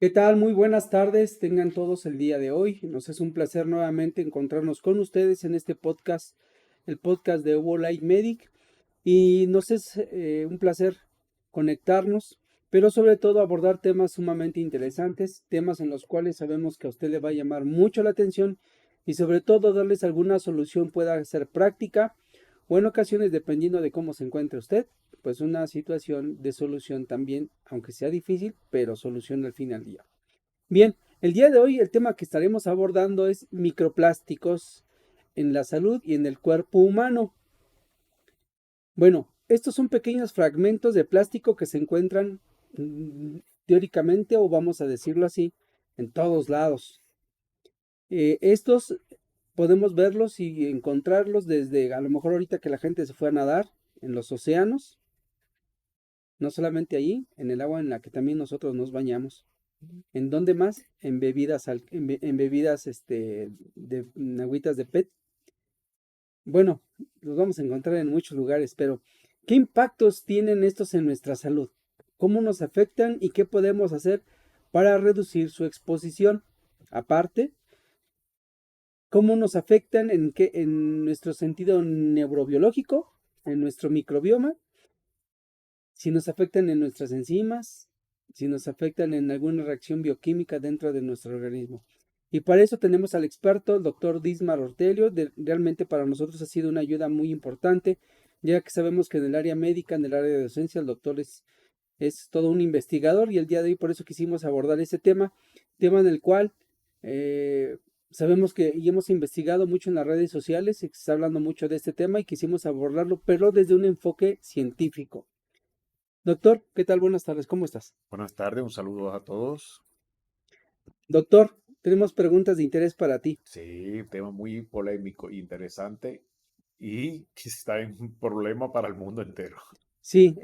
¿Qué tal? Muy buenas tardes, tengan todos el día de hoy. Nos es un placer nuevamente encontrarnos con ustedes en este podcast, el podcast de Ovo Light Medic. Y nos es un placer conectarnos, pero sobre todo abordar temas sumamente interesantes, temas en los cuales sabemos que a usted le va a llamar mucho la atención y sobre todo darles alguna solución pueda ser práctica o en ocasiones, dependiendo de cómo se encuentre usted, pues una situación de solución también, aunque sea difícil, pero solución al fin al día. Bien, el día de hoy el tema que estaremos abordando es microplásticos en la salud y en el cuerpo humano. Bueno, estos son pequeños fragmentos de plástico que se encuentran teóricamente, o vamos a decirlo así, en todos lados. Estos podemos verlos y encontrarlos desde, a lo mejor ahorita que la gente se fue a nadar en los océanos, no solamente ahí, en el agua en la que también nosotros nos bañamos. ¿En dónde más? En bebidas, en bebidas, en agüitas de PET. Bueno, los vamos a encontrar en muchos lugares, pero ¿qué impactos tienen estos en nuestra salud? ¿Cómo nos afectan y qué podemos hacer para reducir su exposición? Aparte, ¿cómo nos afectan en nuestro sentido neurobiológico, en nuestro microbioma? Si nos afectan en nuestras enzimas, si nos afectan en alguna reacción bioquímica dentro de nuestro organismo. Y para eso tenemos al experto, el doctor Dismar Ortelio. Realmente para nosotros ha sido una ayuda muy importante, ya que sabemos que en el área médica, en el área de docencia, el doctor es todo un investigador y el día de hoy por eso quisimos abordar ese tema en el cual eh, sabemos que y hemos investigado mucho en las redes sociales y se está hablando mucho de este tema y quisimos abordarlo, pero desde un enfoque científico. Doctor, ¿qué tal? Buenas tardes, ¿cómo estás? Buenas tardes, un saludo a todos. Doctor, tenemos preguntas de interés para ti. Sí, tema muy polémico, interesante y que está en un problema para el mundo entero. Sí,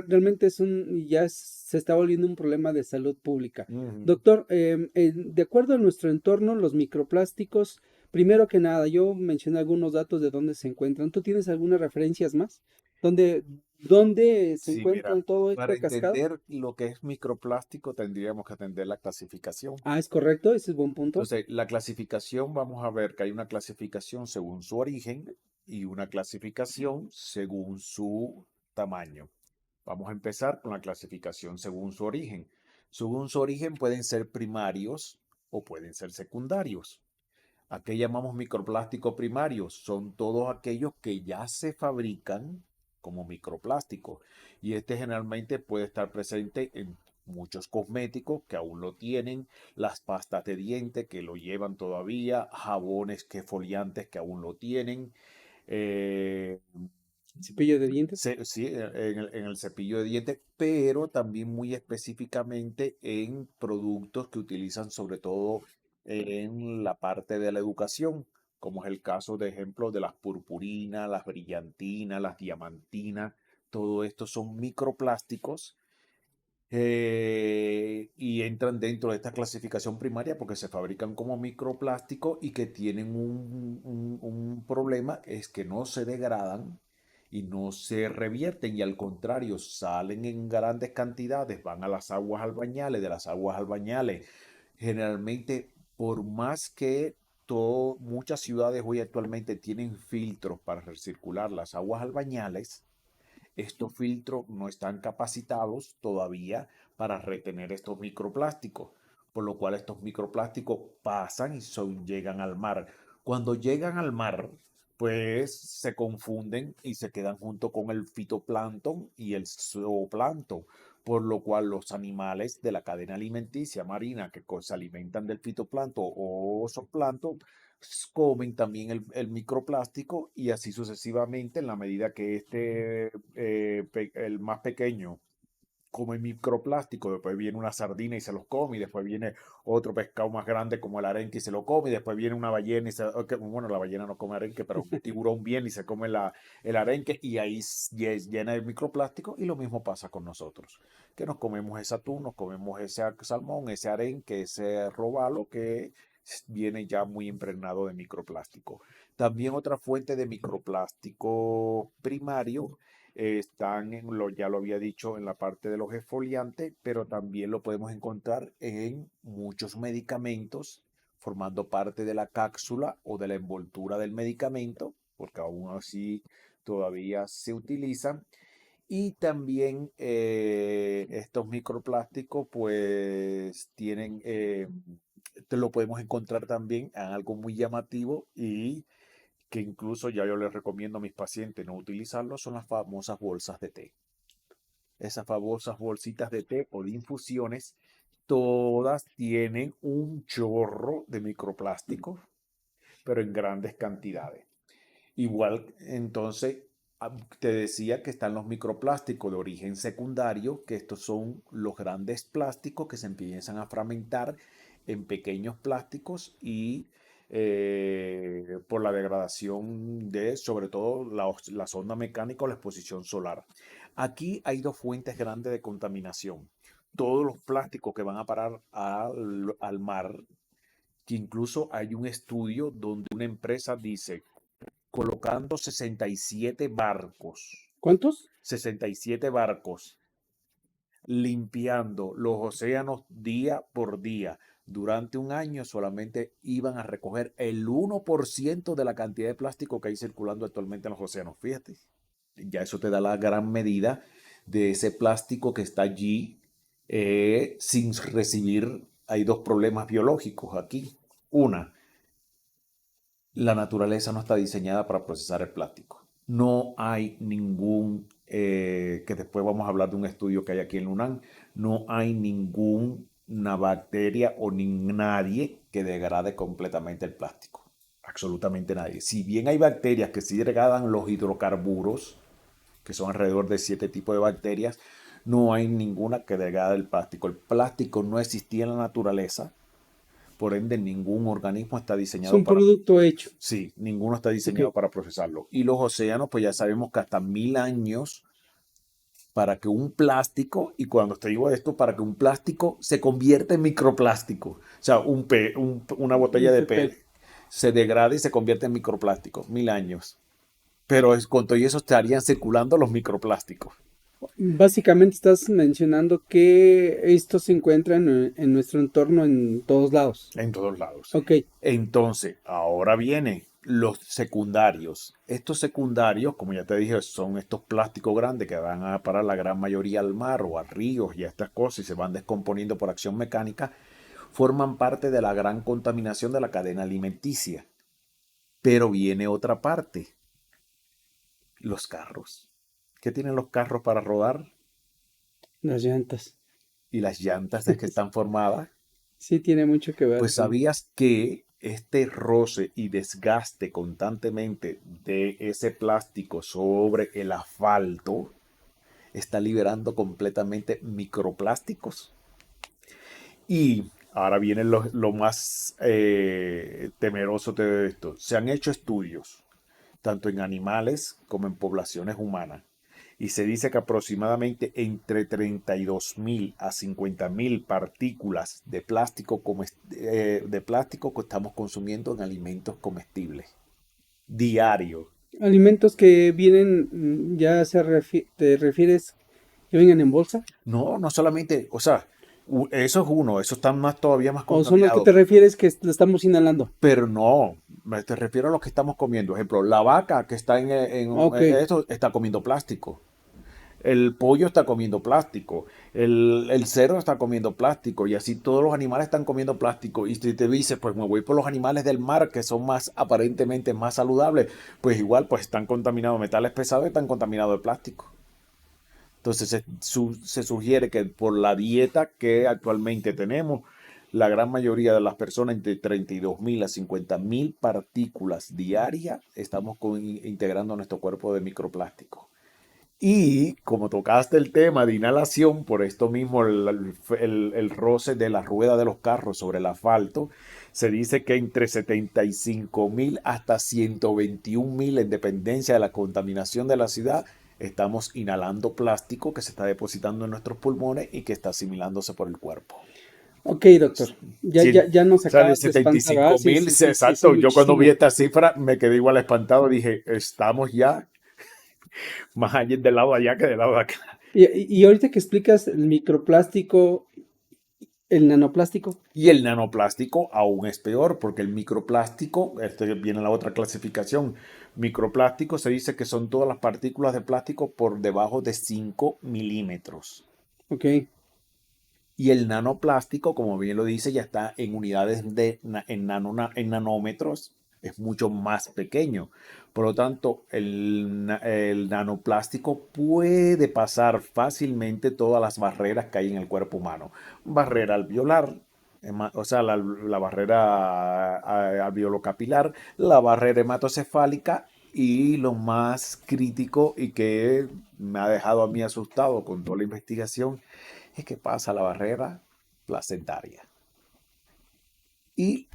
realmente se está volviendo un problema de salud pública. Ujú. Doctor, de acuerdo a nuestro entorno, los microplásticos, primero que nada, yo mencioné algunos datos de dónde se encuentran. ¿Tú tienes algunas referencias más? ¿Dónde se Sí, mira, encuentran toda para esta cascada? entender lo que es microplástico tendríamos que atender la clasificación. Ah, es correcto, ese es buen punto. Entonces, la clasificación, vamos a ver que hay una clasificación según su origen y una clasificación según su tamaño. Vamos a empezar con la clasificación según su origen. Según su origen pueden ser primarios o pueden ser secundarios. ¿A qué llamamos microplásticos primarios? Son todos aquellos que ya se fabrican como microplástico. Y este generalmente puede estar presente en muchos cosméticos que aún lo tienen, las pastas de diente que lo llevan todavía, jabones que foliantes que aún lo tienen, eh, Cepillo de dientes. sí, en el cepillo de dientes, pero también muy específicamente en productos que utilizan sobre todo en la parte de la educación, como es el caso, de ejemplo, de las purpurinas, las brillantinas, las diamantinas. Todo esto son microplásticos y entran dentro de esta clasificación primaria porque se fabrican como microplástico y que tienen un problema, es que no se degradan y no se revierten y al contrario salen en grandes cantidades, van a las aguas albañales, de las aguas albañales. Generalmente, por más que muchas ciudades hoy actualmente tienen filtros para recircular las aguas albañales, estos filtros no están capacitados todavía para retener estos microplásticos, por lo cual estos microplásticos pasan y llegan al mar. Cuando llegan al mar, pues se confunden y se quedan junto con el fitoplancton y el zooplancton, por lo cual los animales de la cadena alimenticia marina que se alimentan del fitoplancton o zooplancton comen también el microplástico y así sucesivamente en la medida que el más pequeño come microplástico, después viene una sardina y se los come, y después viene otro pescado más grande como el arenque y se lo come, y después viene una ballena y bueno, la ballena no come arenque, pero un tiburón viene y se come el arenque y ahí es llena de microplástico y lo mismo pasa con nosotros, que nos comemos ese atún, nos comemos ese salmón, ese arenque, ese robalo que viene ya muy impregnado de microplástico. También otra fuente de microplástico primario están ya lo había dicho, en la parte de los exfoliantes, pero también lo podemos encontrar en muchos medicamentos, formando parte de la cápsula o de la envoltura del medicamento, porque aún así todavía se utilizan. Y también estos microplásticos, pues tienen, te lo podemos encontrar también en algo muy llamativo y que incluso ya yo les recomiendo a mis pacientes no utilizarlo, son las famosas bolsas de té. Esas famosas bolsitas de té o de infusiones, todas tienen un chorro de microplásticos, pero en grandes cantidades. Igual, entonces, te decía que están los microplásticos de origen secundario, que estos son los grandes plásticos que se empiezan a fragmentar en pequeños plásticos y por la degradación de, sobre todo, la sonda mecánica o la exposición solar. Aquí hay dos fuentes grandes de contaminación. Todos los plásticos que van a parar al mar, que incluso hay un estudio donde una empresa dice colocando 67 barcos, ¿Cuántos? 67 barcos, limpiando los océanos día por día. Durante un año solamente iban a recoger el 1% de la cantidad de plástico que hay circulando actualmente en los océanos. Fíjate, ya eso te da la gran medida de ese plástico que está allí sin recibir. Hay dos problemas biológicos aquí. Una, la naturaleza no está diseñada para procesar el plástico. No hay que después vamos a hablar de un estudio que hay aquí en UNAM, no hay ninguna bacteria o ni nadie que degrade completamente el plástico. Absolutamente nadie. Si bien hay bacterias que sí degradan los hidrocarburos, que son alrededor de 7 tipos de bacterias, no hay ninguna que degrade el plástico. El plástico no existía en la naturaleza. Por ende, ningún organismo está Es diseñado un para... producto hecho. Sí, ninguno está diseñado Ok. para procesarlo. Y los océanos, pues ya sabemos que hasta 1000 años para que un plástico, y cuando te digo esto, para que un plástico se convierta en microplástico, o sea, una botella Un de papel. PET se degrada y se convierte en microplástico, 1000 años. Pero con todo eso estarían circulando los microplásticos Básicamente estás mencionando que esto se encuentra en nuestro entorno en todos lados. en todos lados. Ok. Entonces, ahora vienen los secundarios. Estos secundarios, como ya te dije, son estos plásticos grandes que van a parar la gran mayoría al mar o a ríos y a estas cosas y se van descomponiendo por acción mecánica, forman parte de la gran contaminación de la cadena alimenticia. Pero viene otra parte, los carros. ¿Qué tienen los carros para rodar? Las llantas. Y las llantas de que están formadas. Sí, tiene mucho que ver Pues con... sabías que este roce y desgaste constantemente de ese plástico sobre el asfalto está liberando completamente microplásticos. Y ahora viene lo más temeroso de esto. Se han hecho estudios, tanto en animales como en poblaciones humanas. Y se dice que aproximadamente entre 32.000 a 50.000 partículas de plástico que estamos consumiendo en alimentos comestibles diario. Alimentos que vienen, te refieres que vengan en bolsa, No, no solamente, o sea, eso es uno, eso está todavía más o son los que contaminado. te refieres que lo estamos inhalando. Pero no, te refiero a lo que estamos comiendo. Por ejemplo, la vaca que está Ok. esto está comiendo plástico. El pollo está comiendo plástico, el cerdo está comiendo plástico y así todos los animales están comiendo plástico. Y si te dices, pues me voy por los animales del mar que son más aparentemente más saludables, pues igual pues están contaminados de metales pesados y están contaminados de plástico. Entonces se sugiere que por la dieta que actualmente tenemos, la gran mayoría de las personas entre 32.000 a 50.000 partículas diarias estamos integrando a nuestro cuerpo de microplástico. Y como tocaste el tema de inhalación, por esto mismo el roce de la rueda de los carros sobre el asfalto, se dice que entre 75.000 hasta 121.000, en dependencia de la contaminación de la ciudad, estamos inhalando plástico que se está depositando en nuestros pulmones y que está asimilándose por el cuerpo. Ok, doctor. Ya, Sí, ya, ya nos sale acabas de espantar, ¿verdad? 75.000, Sí, exacto. Yo cuando vi muchísimo. esta cifra me quedé igual espantado, dije, estamos ya más allá del lado de allá que del lado de acá. Y ahorita que explicas el microplástico, el nanoplástico, Y el nanoplástico aún es peor, porque el microplástico, este viene la otra clasificación, microplástico se dice que son todas las partículas de plástico por debajo de 5 milímetros. ok, Y el nanoplástico, como bien lo dice, ya está en unidades en nanómetros, es mucho más pequeño. Por lo tanto, el nanoplástico puede pasar fácilmente todas las barreras que hay en el cuerpo humano. Barrera alveolar, o sea, la barrera alveolocapilar, la barrera hematocefálica y lo más crítico y que me ha dejado a mí asustado con toda la investigación es que pasa la barrera placentaria y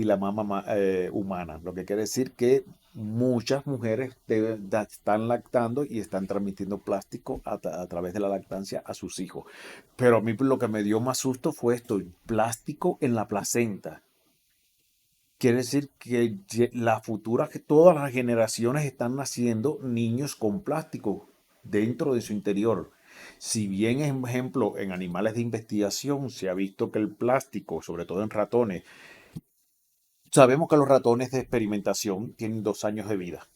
la mama humana, lo que quiere decir que muchas mujeres están lactando y están transmitiendo plástico a través de la lactancia a sus hijos. Pero a mí lo que me dio más susto fue esto, plástico en la placenta. Quiere decir que la futura, que todas las generaciones están naciendo niños con plástico dentro de su interior. Si bien, por ejemplo, en animales de investigación se ha visto que el plástico, sobre todo en ratones, sabemos que los ratones de experimentación tienen 2 años de vida.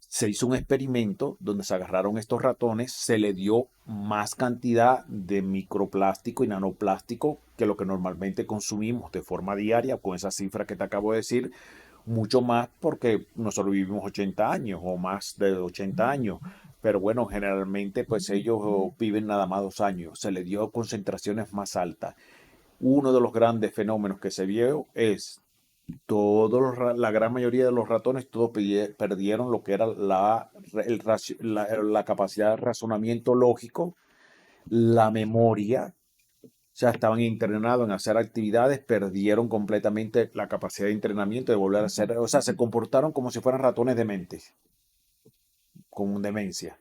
Se hizo un experimento donde se agarraron estos ratones, se le dio más cantidad de microplástico y nanoplástico que lo que normalmente consumimos de forma diaria, con esa cifra que te acabo de decir, mucho más porque nosotros vivimos 80 años o más de 80 años. Pero bueno, generalmente pues ellos viven nada más 2 años. Se le dio concentraciones más altas. Uno de los grandes fenómenos que se vio es la gran mayoría de los ratones, todos perdieron lo que era la capacidad de razonamiento lógico, la memoria, o sea, estaban entrenados en hacer actividades, perdieron completamente la capacidad de entrenamiento de volver a hacer, o sea, se comportaron como si fueran ratones dementes, con demencia.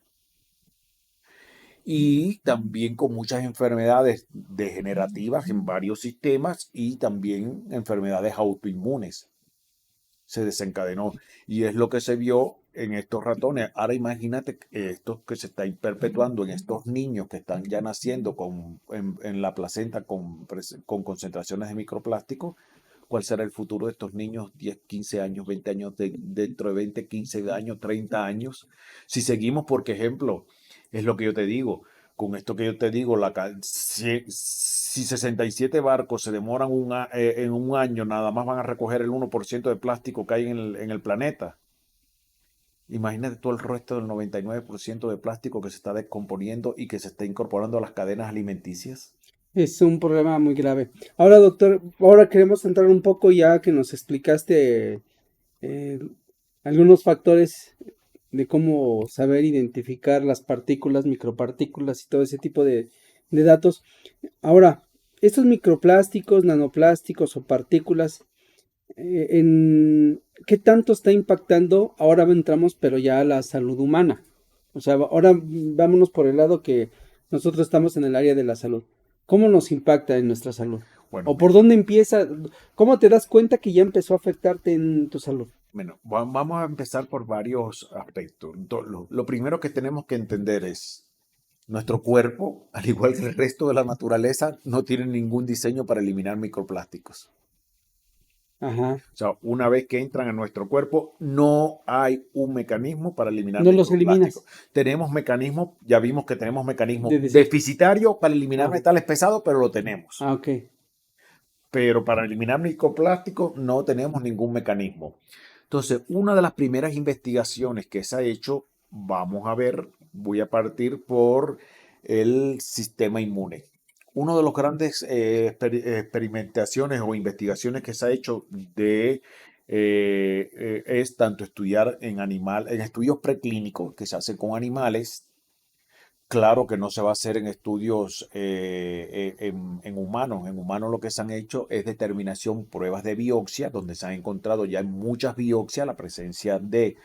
Y también con muchas enfermedades degenerativas en varios sistemas y también enfermedades autoinmunes se desencadenó. Y es lo que se vio en estos ratones. Ahora imagínate esto que se está perpetuando en estos niños que están ya naciendo en la placenta con concentraciones de microplástico. ¿Cuál será el futuro de estos niños 10, 15 años, 20 años, dentro de 20, 15 años, 30 años? Si seguimos, por ejemplo, es lo que yo te digo, con esto que yo te digo, si 67 barcos se demoran en un año, nada más van a recoger el 1% de plástico que hay en el planeta. Imagínate todo el resto del 99% de plástico que se está descomponiendo y que se está incorporando a las cadenas alimenticias. es un problema muy grave. Ahora, doctor, ahora queremos entrar un poco ya que nos explicaste eh, algunos factores de cómo saber identificar las partículas, micropartículas y todo ese tipo de datos. Ahora, estos microplásticos, nanoplásticos o partículas, ¿qué tanto está impactando? Ahora entramos, pero ya a la salud humana. O sea, ahora vámonos por el lado que nosotros estamos en el área de la salud. ¿Cómo nos impacta en nuestra salud? Bueno, ¿O por dónde empieza? ¿Cómo te das cuenta que ya empezó a afectarte en tu salud? vamos a empezar por varios aspectos. Lo primero que tenemos que entender es, nuestro cuerpo, al igual que el resto de la naturaleza, no tiene ningún diseño para eliminar microplásticos. Ajá. O sea, una vez que entran a nuestro cuerpo, no hay un mecanismo para eliminar No los microplásticos. eliminas Tenemos mecanismos, ya vimos que tenemos mecanismos de decir. deficitarios para eliminar Ah, metales pesados, pero lo tenemos. ok. Pero para eliminar microplásticos no tenemos ningún mecanismo. Entonces, una de las primeras investigaciones que se ha hecho, vamos a ver, voy a partir por el sistema inmune. Uno de los grandes experimentaciones o investigaciones que se ha hecho es tanto estudiar en estudios preclínicos que se hacen con animales. Claro que no se va a hacer en estudios en humanos. En humanos lo que se han hecho es determinación, pruebas de biopsia, donde se han encontrado ya en muchas biopsias la presencia de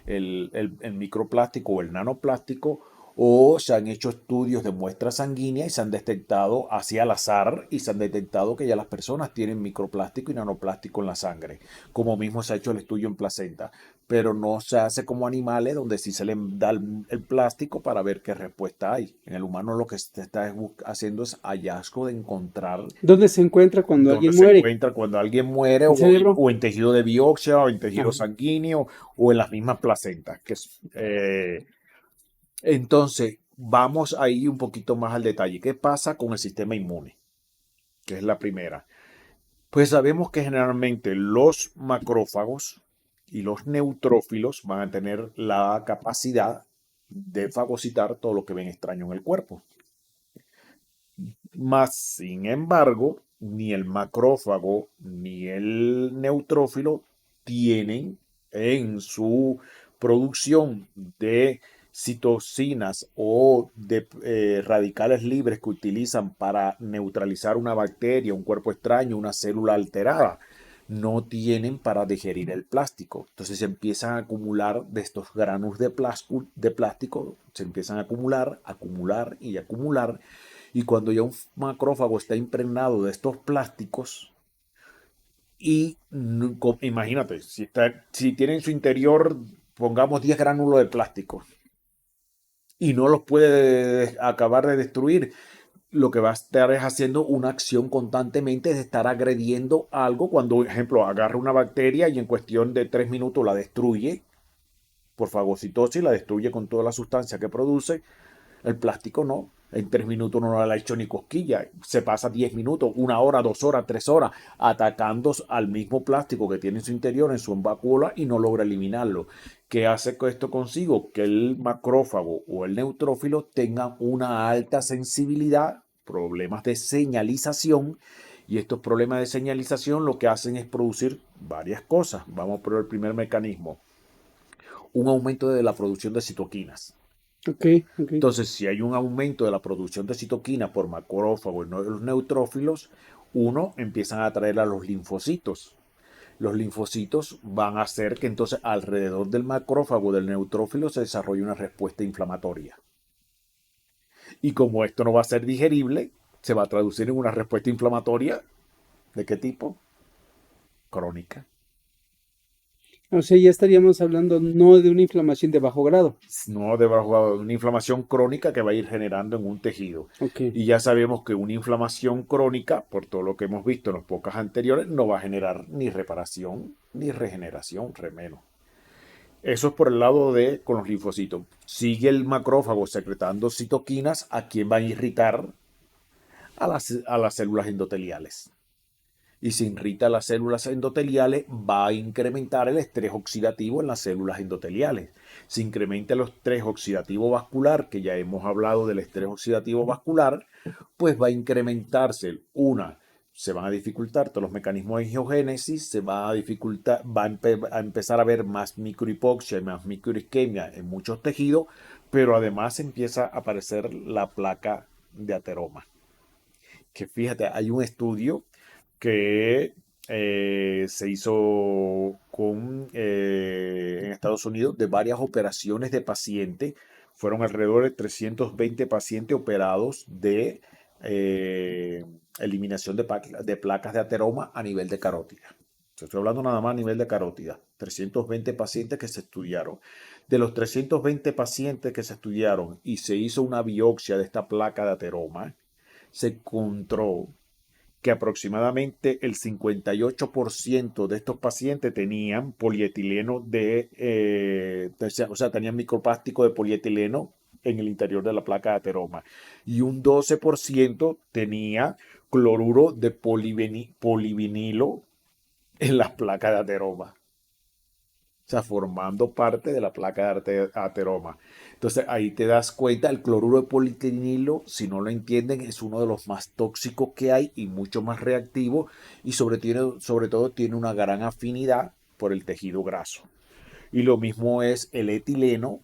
el microplástico o el nanoplástico o se han hecho estudios de muestras sanguíneas y se han detectado así al azar y se han detectado que ya las personas tienen microplástico y nanoplástico en la sangre, como mismo se ha hecho el estudio en placenta, pero no se hace como animales donde sí se le da el plástico para ver qué respuesta hay. En el humano lo que se está haciendo es hallazgo de encontrar ¿Dónde se encuentra cuando dónde alguien se muere? encuentra cuando alguien muere ¿El cerebro? o en tejido de biopsia o en tejido Ajá. sanguíneo o en las mismas placentas. Entonces, vamos ahí un poquito más al detalle. ¿Qué pasa con el sistema inmune? Que es la primera. Pues sabemos que generalmente los macrófagos y los neutrófilos van a tener la capacidad de fagocitar todo lo que ven extraño en el cuerpo. Más sin embargo, ni el macrófago ni el neutrófilo tienen en su producción de citocinas o de radicales libres que utilizan para neutralizar una bacteria, un cuerpo extraño, una célula alterada, no tienen para digerir el plástico. Entonces se empiezan a acumular de estos granos de plástico, se empiezan a acumular, acumular y acumular, y cuando ya un macrófago está impregnado de estos plásticos, y imagínate, si tiene en su interior, pongamos 10 gránulos de plástico, y no los puede acabar de destruir, lo que va a estar es haciendo una acción constantemente de estar agrediendo algo. Cuando, por ejemplo, agarra una bacteria y en cuestión de 3 minutos la destruye por fagocitosis, la destruye con toda la sustancia que produce. El plástico no. En 3 minutos no le ha hecho ni cosquilla. Se pasa 10 minutos, 1 hora, 2 horas, 3 horas, atacando al mismo plástico que tiene en su interior, en su vacuola, y no logra eliminarlo. ¿Qué hace esto consigo? Que el macrófago o el neutrófilo tengan una alta sensibilidad, problemas de señalización, y estos problemas de señalización lo que hacen es producir varias cosas. Vamos por el primer mecanismo. Un aumento de la producción de citoquinas. Ok, ok. Entonces, si hay un aumento de la producción de citoquina por macrófago y no de los neutrófilos, uno empiezan a atraer a los linfocitos. Los linfocitos van a hacer que entonces alrededor del macrófago del neutrófilo se desarrolle una respuesta inflamatoria. Y como esto no va a ser digerible, se va a traducir en una respuesta inflamatoria. ¿De qué tipo? Crónica. O sea, ya estaríamos hablando no de una inflamación de bajo grado. No debajo de una inflamación crónica que va a ir generando en un tejido. Ok. Y ya sabemos que una inflamación crónica, por todo lo que hemos visto en los podcasts anteriores, no va a generar ni reparación ni regeneración, menos. Eso es por el lado de con los linfocitos. Sigue el macrófago secretando citoquinas, a quien va a irritar a las células endoteliales. Y si irrita las células endoteliales, va a incrementar el estrés oxidativo en las células endoteliales. Si incrementa el estrés oxidativo vascular, que ya hemos hablado del estrés oxidativo vascular, pues va a incrementarse se van a dificultar todos los mecanismos de angiogénesis, se va a dificultar, a empezar a haber más microhipoxia y más microisquemia en muchos tejidos, pero además empieza a aparecer la placa de ateroma. Que fíjate, hay un estudio que se hizo en Estados Unidos de varias operaciones de pacientes. Fueron alrededor de 320 pacientes operados de eliminación de placas de ateroma a nivel de carótida. Estoy hablando nada más a nivel de carótida. 320 pacientes que se estudiaron. De los 320 pacientes que se estudiaron y se hizo una biopsia de esta placa de ateroma, se encontró que aproximadamente el 58% de estos pacientes tenían polietileno o sea, tenían microplástico de polietileno en el interior de la placa de ateroma. Y un 12% tenía cloruro de polivinilo en la placa de ateroma. O sea, formando parte de la placa de ateroma. Entonces ahí te das cuenta, el cloruro de polietileno, si no lo entienden, es uno de los más tóxicos que hay y mucho más reactivo, y sobre todo tiene una gran afinidad por el tejido graso. Y lo mismo es el etileno,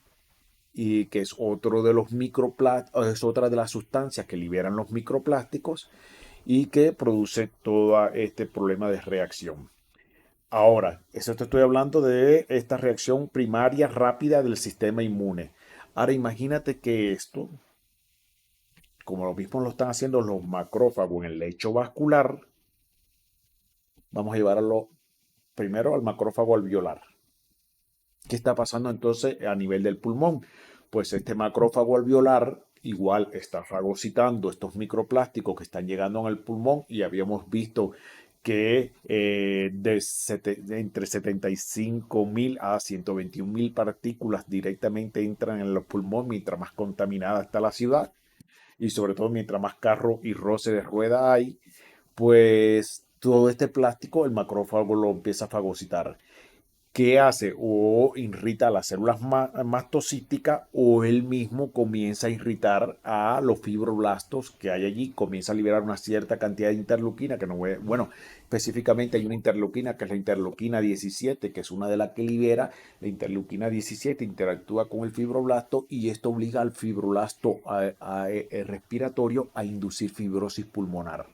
y que es otro de los es otra de las sustancias que liberan los microplásticos y que produce todo este problema de reacción. Ahora, eso te estoy hablando de esta reacción primaria rápida del sistema inmune. Ahora imagínate que esto, como lo mismo lo están haciendo los macrófagos en el lecho vascular, vamos a llevarlo primero al macrófago alveolar. ¿Qué está pasando entonces a nivel del pulmón? Pues este macrófago alveolar igual está fagocitando estos microplásticos que están llegando en el pulmón y habíamos visto que entre 75.000 a 121.000 partículas directamente entran en los pulmones mientras más contaminada está la ciudad y sobre todo mientras más carro y roce de rueda hay, pues todo este plástico el macrófago lo empieza a fagocitar. ¿Qué hace? O irrita a las células mastocíticas o él mismo comienza a irritar a los fibroblastos que hay allí, comienza a liberar una cierta cantidad de interleuquina, que no voy, bueno, específicamente hay una interleuquina que es la interleuquina 17, que es una de las que libera. La interleuquina 17 interactúa con el fibroblasto y esto obliga al fibroblasto respiratorio a inducir fibrosis pulmonar.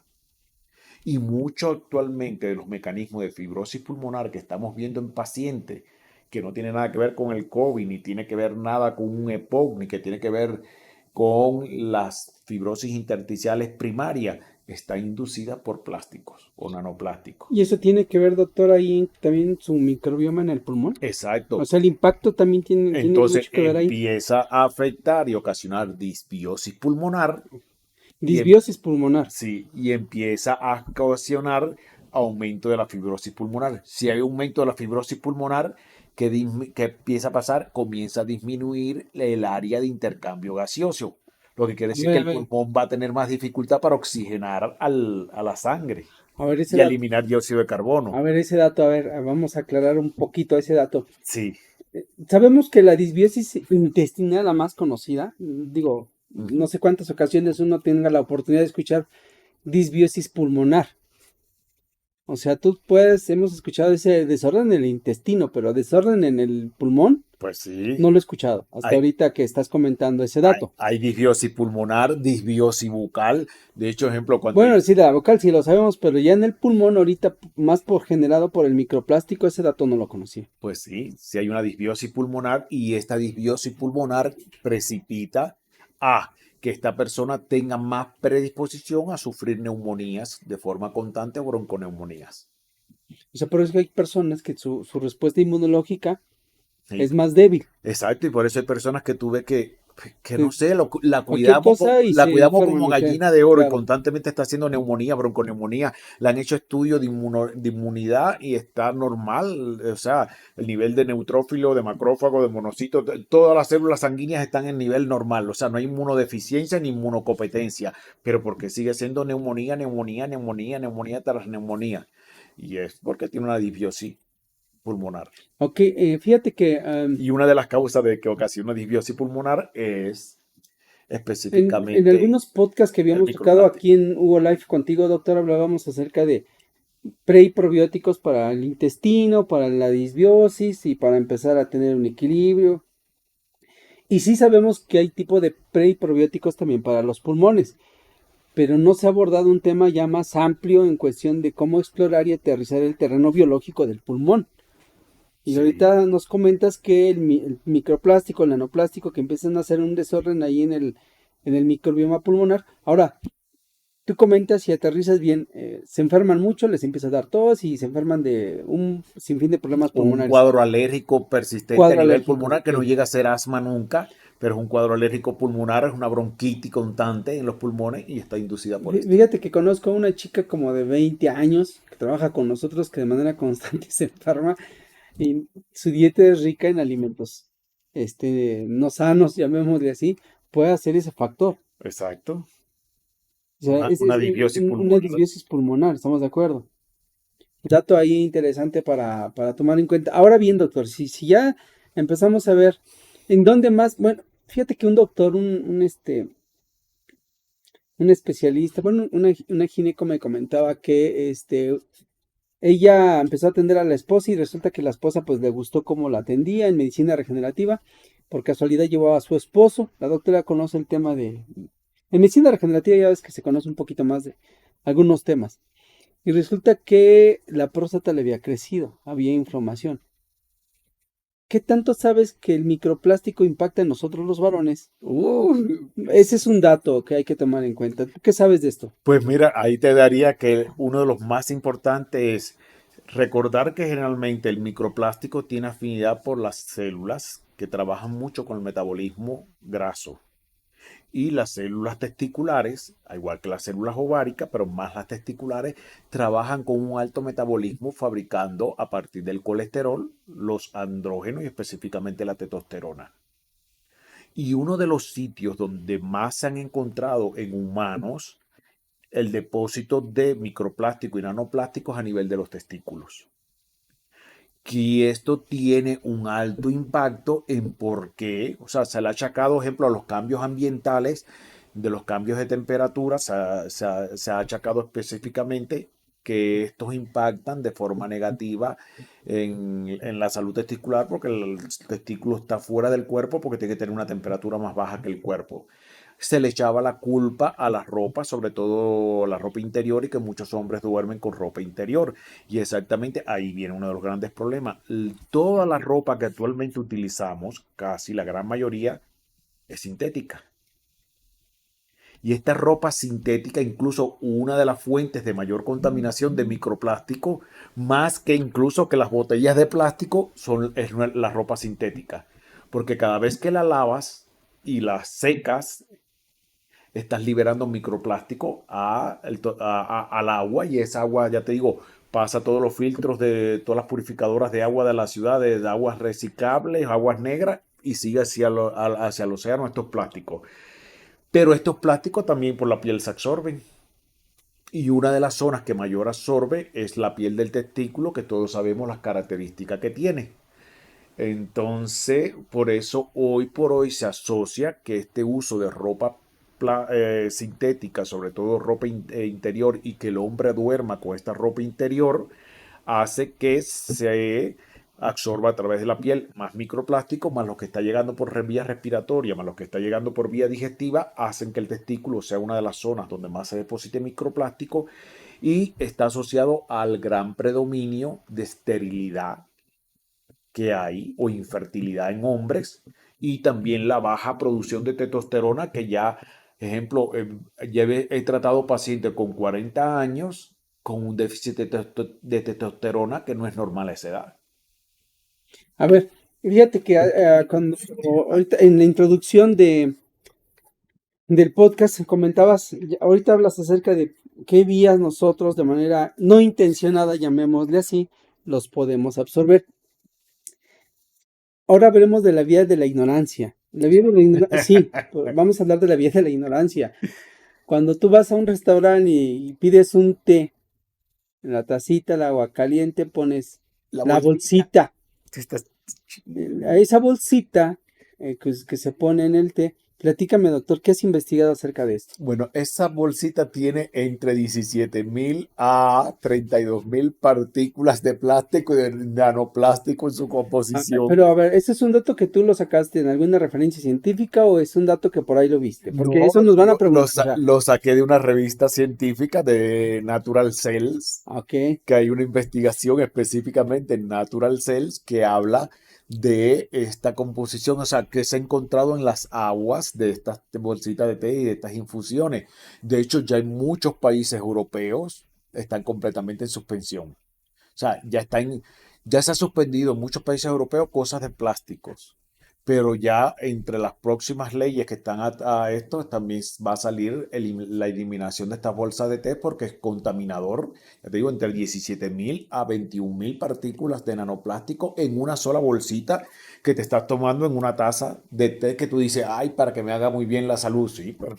Y mucho actualmente de los mecanismos de fibrosis pulmonar que estamos viendo en pacientes que no tiene nada que ver con el COVID, ni tiene que ver nada con un EPOC, ni que tiene que ver con las fibrosis intersticiales primarias, está inducida por plásticos o nanoplásticos. Y eso tiene que ver, doctor, ahí también su microbioma en el pulmón. O Exacto. sea, el impacto también tiene Entonces mucho que ver ahí. empieza a afectar y ocasionar disbiosis pulmonar y, Disbiosis pulmonar. sí, y empieza a ocasionar aumento de la fibrosis pulmonar. Si hay aumento de la fibrosis pulmonar, ¿qué empieza a pasar? Comienza a disminuir el área de intercambio gaseoso, lo que quiere decir que el pulmón va a tener más dificultad para oxigenar a la sangre ese y dato, eliminar dióxido de carbono. a ver ese dato, a ver, vamos a aclarar un poquito ese dato. Sí. Sabemos que la disbiosis intestinal, la más conocida, digo, no sé cuántas ocasiones uno tenga la oportunidad de escuchar disbiosis pulmonar. O sea, hemos escuchado ese desorden en el intestino, pero desorden en el pulmón, Pues sí. no lo he escuchado. Hasta ahorita que estás comentando ese dato. Hay disbiosis pulmonar, disbiosis bucal. De hecho, ejemplo, cuando... Bueno, sí, la vocal sí lo sabemos, pero ya en el pulmón ahorita, más generado por el microplástico, ese dato no lo conocí. Pues sí, sí hay una disbiosis pulmonar y esta disbiosis pulmonar precipita a que esta persona tenga más predisposición a sufrir neumonías de forma constante o bronconeumonías. O sea, por eso hay personas que su respuesta inmunológica Sí. es más débil. Exacto, y por eso hay personas que tú ves que Sí. no sé, la Cualquier cuidamos, cosa y la se cuidamos enferman, como ¿o qué? gallina de oro y Claro. constantemente está haciendo neumonía, bronconeumonía. Le han hecho estudios de inmunidad y está normal. O sea, el nivel de neutrófilo, de macrófago, de monocito, todas las células sanguíneas están en nivel normal. O sea, no hay inmunodeficiencia ni inmunocompetencia, pero porque sigue siendo neumonía, neumonía, neumonía, neumonía tras neumonía. Y es porque tiene una disbiosis pulmonar. Ok, fíjate que Y una de las causas de que ocasiona disbiosis pulmonar es en específicamente algunos podcasts que el habíamos tocado microplástico. aquí en Hugo Life contigo, doctor, hablábamos acerca de pre y probióticos para el intestino, para la disbiosis y para empezar a tener un equilibrio. Y sí sabemos que hay tipo de pre y probióticos también para los pulmones, pero no se ha abordado un tema ya más amplio en cuestión de cómo explorar y aterrizar el terreno biológico del pulmón. Y Sí. ahorita nos comentas que el microplástico, el nanoplástico, que empiezan a hacer un desorden ahí en el microbioma pulmonar. Ahora, tú comentas y aterrizas bien, se enferman mucho, les empieza a dar tos y se enferman de un sinfín de problemas Un pulmonares. cuadro alérgico persistente a Cuadro nivel alérgico, pulmonar que no ok. llega a ser asma nunca, pero es un cuadro alérgico pulmonar, es una bronquitis constante en los pulmones y está inducida por esto. Fíjate que conozco a una chica como de 20 años que trabaja con nosotros que de manera constante se enferma y su dieta es rica en alimentos no sanos, llamémosle así, puede hacer ese factor. Exacto. O sea, Una es disbiosis una pulmonar. disbiosis pulmonar, estamos de acuerdo. Dato ahí interesante para tomar en cuenta. Ahora bien, doctor, si ya empezamos a ver en dónde más, bueno, fíjate que un doctor, un especialista, bueno, una gineco me comentaba que ella empezó a atender a la esposa y resulta que la esposa pues le gustó cómo la atendía en medicina regenerativa. Por casualidad llevaba a su esposo. La doctora conoce el tema de... En medicina regenerativa ya ves que se conoce un poquito más de algunos temas. Y resulta que la próstata le había crecido, había inflamación. ¿qué tanto sabes que el microplástico impacta en nosotros los varones? Ese es un dato que hay que tomar en cuenta. ¿Tú qué sabes de esto? Pues mira, ahí te daría que uno de los más importantes es recordar que generalmente el microplástico tiene afinidad por las células que trabajan mucho con el metabolismo graso. Y las células testiculares, al igual que las células ováricas, pero más las testiculares, trabajan con un alto metabolismo fabricando a partir del colesterol los andrógenos y específicamente la testosterona. Y uno de los sitios donde más se han encontrado en humanos el depósito de microplástico y nanoplásticos a nivel de los testículos. Y esto tiene un alto impacto en por qué, o sea, se le ha achacado, ejemplo, a los cambios ambientales, de los cambios de temperatura, se ha achacado específicamente que estos impactan de forma negativa en la salud testicular porque el testículo está fuera del cuerpo porque tiene que tener una temperatura más baja que el cuerpo. Se le echaba la culpa a la ropa, sobre todo la ropa interior, y que muchos hombres duermen con ropa interior. Y exactamente ahí viene uno de los grandes problemas. Toda la ropa que actualmente utilizamos, casi la gran mayoría, es sintética. Y esta ropa sintética, incluso una de las fuentes de mayor contaminación de microplástico, más que incluso que las botellas de plástico, es la ropa sintética. Porque cada vez que la lavas y la secas, estás liberando microplástico al agua y esa agua, ya te digo, pasa todos los filtros de todas las purificadoras de agua de la ciudad, de aguas reciclables, aguas negras y sigue hacia el océano estos plásticos. Pero estos plásticos también por la piel se absorben. Y una de las zonas que mayor absorbe es la piel del testículo, que todos sabemos las características que tiene. Entonces, por eso hoy por hoy se asocia que este uso de ropa sintética, sobre todo ropa interior, y que el hombre duerma con esta ropa interior, hace que se absorba a través de la piel más microplástico, más lo que está llegando por vía respiratoria, más lo que está llegando por vía digestiva, hacen que el testículo sea una de las zonas donde más se deposite microplástico y está asociado al gran predominio de esterilidad que hay o infertilidad en hombres y también la baja producción de testosterona que ya, ejemplo, ya he tratado pacientes con 40 años con un déficit de testosterona que no es normal a esa edad. A ver, fíjate que cuando ahorita en la introducción del podcast comentabas, ahorita hablas acerca de qué vías nosotros de manera no intencionada, llamémosle así, los podemos absorber. Ahora veremos de la vía de la ignorancia. La vía de la sí, vamos a hablar de la vía de la ignorancia. Cuando tú vas a un restaurante y pides un té, en la tacita, el agua caliente, pones la bolsita. A esa bolsita que se pone en el té. Platícame, doctor, ¿qué has investigado acerca de esto? Bueno, esa bolsita tiene entre 17.000 a 32.000 partículas de plástico y de nanoplástico en su composición. Pero a ver, ¿ese es un dato que tú lo sacaste en alguna referencia científica o es un dato que por ahí lo viste? Porque No, eso nos van a preguntar. lo saqué de una revista científica de Natural Cells, Ok. que hay una investigación específicamente en Natural Cells que habla de esta composición, o sea, que se ha encontrado en las aguas de estas bolsitas de té y de estas infusiones. De hecho, ya en muchos países europeos están completamente en suspensión. O sea, ya se ha suspendido en muchos países europeos cosas de plásticos. Pero ya entre las próximas leyes que están a esto también va a salir la eliminación de estas bolsas de té porque es contaminador. Ya te digo, entre 17.000 a 21.000 partículas de nanoplástico en una sola bolsita que te estás tomando en una taza de té que tú dices, ay, para que me haga muy bien la salud. Sí, pero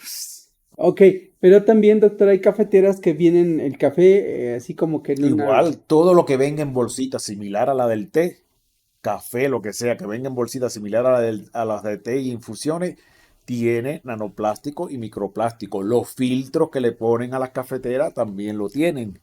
Ok, pero también, doctor, hay cafeteras que vienen el café así como que en una... igual todo lo que venga en bolsita similar a la del té, café, lo que sea, que venga en bolsita similar a las de té y infusiones, tiene nanoplástico y microplástico. Los filtros que le ponen a las cafeteras también lo tienen.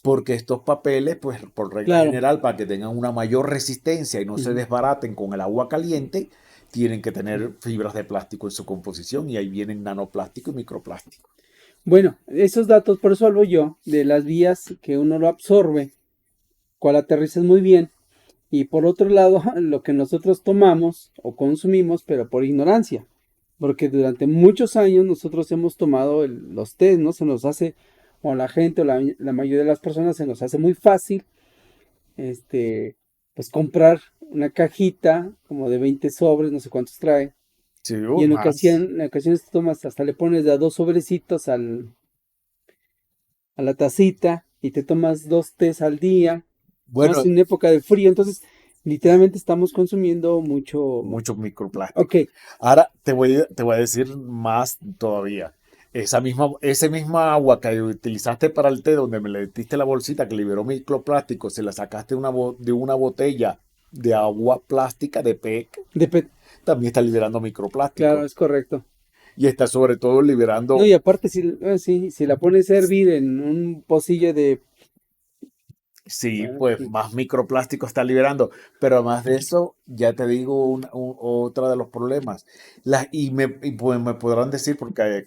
Porque estos papeles, pues por regla Claro. general, para que tengan una mayor resistencia y no se desbaraten con el agua caliente, tienen que tener fibras de plástico en su composición y ahí vienen nanoplástico y microplástico. Bueno, esos datos, por eso hablo yo, de las vías que uno lo absorbe, cual aterrizas muy bien. Y por otro lado, lo que nosotros tomamos o consumimos, pero por ignorancia. Porque durante muchos años nosotros hemos tomado los tés, ¿no? Se nos hace, o la gente, o la mayoría de las personas se nos hace muy fácil, este, pues comprar una cajita como de 20 sobres, no sé cuántos trae. Sí, Y más. en ocasiones te tomas, hasta le pones de a dos sobrecitos a la tacita y te tomas dos tés al día, más Bueno, en época de frío. Entonces, literalmente estamos consumiendo mucho. muchos Ok, microplásticos. Ahora te voy a decir más todavía. Ese misma agua que utilizaste para el té, donde me le metiste la bolsita que liberó microplástico, se la sacaste de una botella de agua plástica de PET, también está liberando claro, microplástico. es correcto. Y está sobre todo No, liberando. y aparte, sí, si la pones a hervir en un pocillo de. Sí, Bueno, pues sí, más microplástico está liberando, pero además de eso, ya te digo otra de los problemas. Pues me podrán decir, porque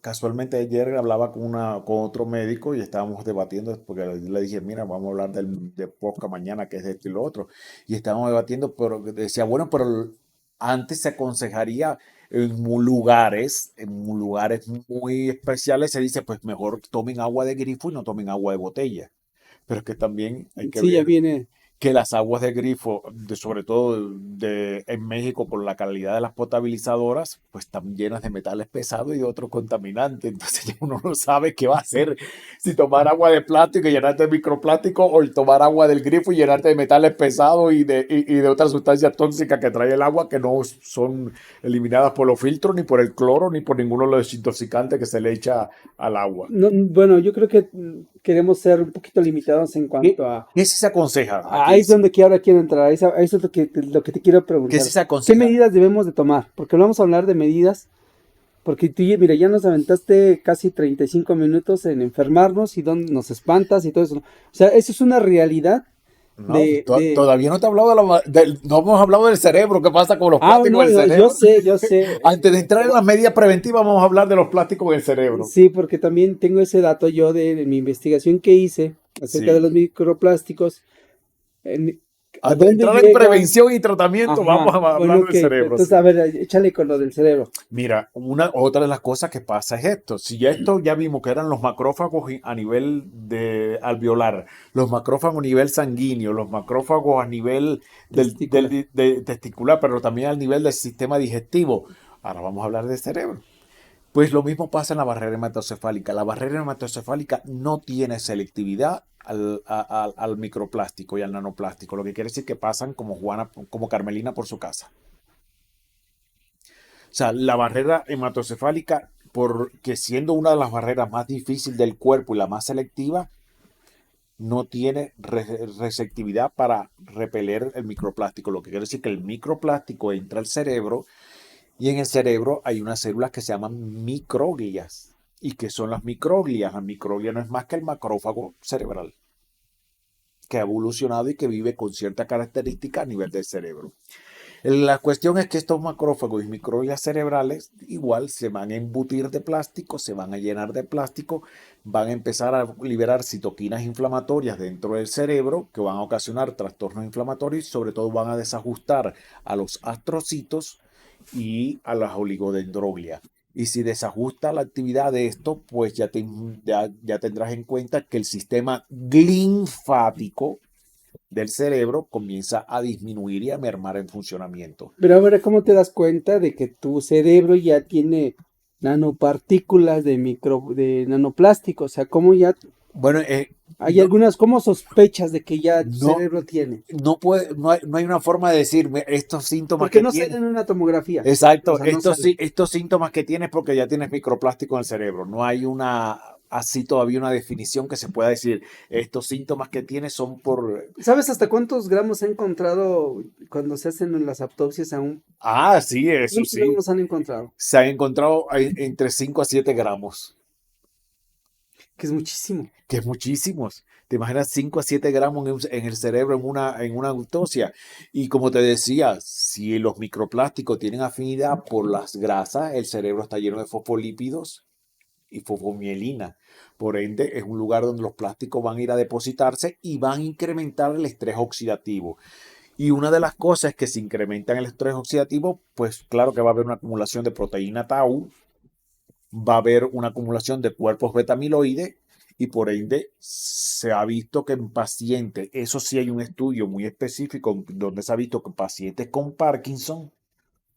casualmente ayer hablaba con otro médico y estábamos debatiendo, porque le dije, mira, vamos a hablar de posca mañana, que es de esto y lo otro. Y estábamos debatiendo, pero decía, bueno, pero antes se aconsejaría en lugares muy especiales, se dice, pues mejor tomen agua de grifo y no tomen agua de botella. Pero es que también hay que sí, ya ver viene. que las aguas de grifo, sobre todo en México, por la calidad de las potabilizadoras, pues están llenas de metales pesados y de otros contaminantes. Entonces ya uno no sabe qué va a hacer. Si tomar agua de plástico y llenarte de microplástico o el tomar agua del grifo y llenarte de metales pesados y de otras sustancias tóxicas que trae el agua que no son eliminadas por los filtros, ni por el cloro, ni por ninguno de los desintoxicantes que se le echa al agua. No, bueno, yo creo que queremos ser un poquito limitados en ¿Qué, cuanto a. qué se aconseja Ahí aquí? es donde ahora quiero entrar. A eso es lo que te quiero ¿Qué preguntar. se ¿Qué aconseja? medidas debemos de tomar? Porque vamos a hablar de medidas. Porque tú, mira, ya nos aventaste casi 35 minutos en enfermarnos y dónde nos espantas y todo eso, ¿no? O sea, eso es una realidad No, de. todavía no te he hablado no hemos hablado del cerebro, qué pasa con los Ah, plásticos no, del no, cerebro. yo sé. Antes de entrar en las medidas preventivas, vamos a hablar de los plásticos en el cerebro. Sí, porque también tengo ese dato yo de mi investigación que hice acerca de Sí. los microplásticos. en- ¿A Antes de dónde entrar en llega? prevención y tratamiento, vamos Ajá, a bueno, hablar ok. del cerebro, Entonces, sí. a ver, échale con lo del cerebro. Mira, otra de las cosas que pasa es esto. Si ya vimos que eran los macrófagos a nivel de alveolar, los macrófagos a nivel sanguíneo, los macrófagos a nivel Testícula. de testicular, pero también al nivel del sistema digestivo. Ahora vamos a hablar del cerebro. Pues lo mismo pasa en la barrera hematocefálica. La barrera hematocefálica no tiene selectividad al microplástico y al nanoplástico, lo que quiere decir que pasan como Carmelina por su casa. O sea, la barrera hematocefálica, porque siendo una de las barreras más difíciles del cuerpo y la más selectiva, no tiene receptividad para repeler el microplástico, lo que quiere decir que el microplástico entra al cerebro y en el cerebro hay unas células que se llaman microglias. ¿Y qué son las microglias? La microglia no es más que el macrófago cerebral, que ha evolucionado y que vive con cierta característica a nivel del cerebro. La cuestión es que estos macrófagos y microglias cerebrales igual se van a embutir de plástico, se van a llenar de plástico, van a empezar a liberar citoquinas inflamatorias dentro del cerebro que van a ocasionar trastornos inflamatorios y sobre todo van a desajustar a los astrocitos y a las oligodendroglias. Y si desajusta la actividad de esto, pues ya tendrás en cuenta que el sistema linfático del cerebro comienza a disminuir y a mermar en funcionamiento. Pero ahora, ¿cómo te das cuenta de que tu cerebro ya tiene nanopartículas de nanoplástico? O sea, ¿cómo ya Bueno, hay no, algunas, cómo sospechas de que ya tu no, cerebro tiene? no hay una forma de decirme estos síntomas Porque que no sale tiene. en una tomografía. O Exacto, sea, no sale. estos síntomas que tienes porque ya tienes microplástico en el cerebro. No hay así todavía una definición que se pueda decir, estos síntomas que tienes son por. ¿Sabes hasta cuántos gramos se ha encontrado cuando se hacen las autopsias a un... Ah, sí, eso ¿Cuántos sí. gramos han encontrado? Se han encontrado entre 5 a 7 gramos. Que es muchísimo. Que es muchísimos. Te imaginas 5 a 7 gramos en el cerebro en una autopsia. Y como te decía, si los microplásticos tienen afinidad por las grasas, el cerebro está lleno de fosfolípidos y fosfomielina. Por ende, es un lugar donde los plásticos van a ir a depositarse y van a incrementar el estrés oxidativo. Y una de las cosas es que si incrementan el estrés oxidativo, pues claro que va a haber una acumulación de proteína tau, va a haber una acumulación de cuerpos beta-amiloide y por ende se ha visto que en pacientes, eso sí hay un estudio muy específico donde se ha visto que en pacientes con Parkinson,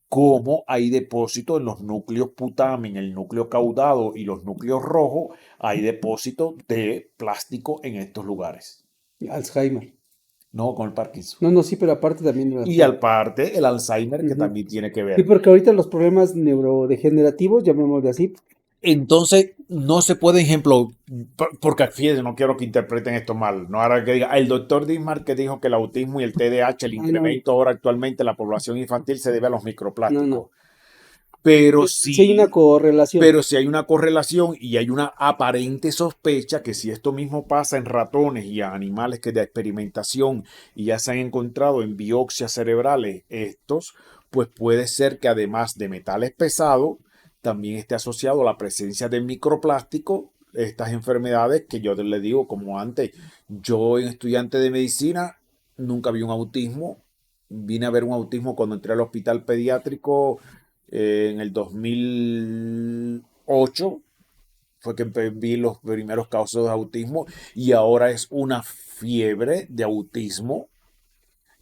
cómo hay depósito en los núcleos putamen, el núcleo caudado y los núcleos rojos, hay depósito de plástico en estos lugares. Alzheimer. No, con el Parkinson. No, no, sí, pero aparte también el Y Alzheimer. aparte el Alzheimer que Ujú. también tiene que Sí, ver. porque ahorita los problemas neurodegenerativos, llamémosle así, Entonces, no se puede, ejemplo, porque fíjense, no quiero que interpreten esto mal, no ahora que diga, el doctor Dismar que dijo que el autismo y el TDAH, el ah, no, incremento ahora actualmente en la población infantil se debe a los no, no. microplásticos. Pero Sí hay una sí, correlación. pero si hay una correlación y hay una aparente sospecha que si esto mismo pasa en ratones y a animales que de experimentación y ya se han encontrado en biopsias cerebrales estos, pues puede ser que además de metales pesados, también esté asociado a la presencia de microplástico, estas enfermedades que yo les digo como antes, yo en estudiante de medicina nunca vi un autismo, vine a ver un autismo cuando entré al hospital pediátrico en el 2008 fue que vi los primeros casos de autismo y ahora es una fiebre de autismo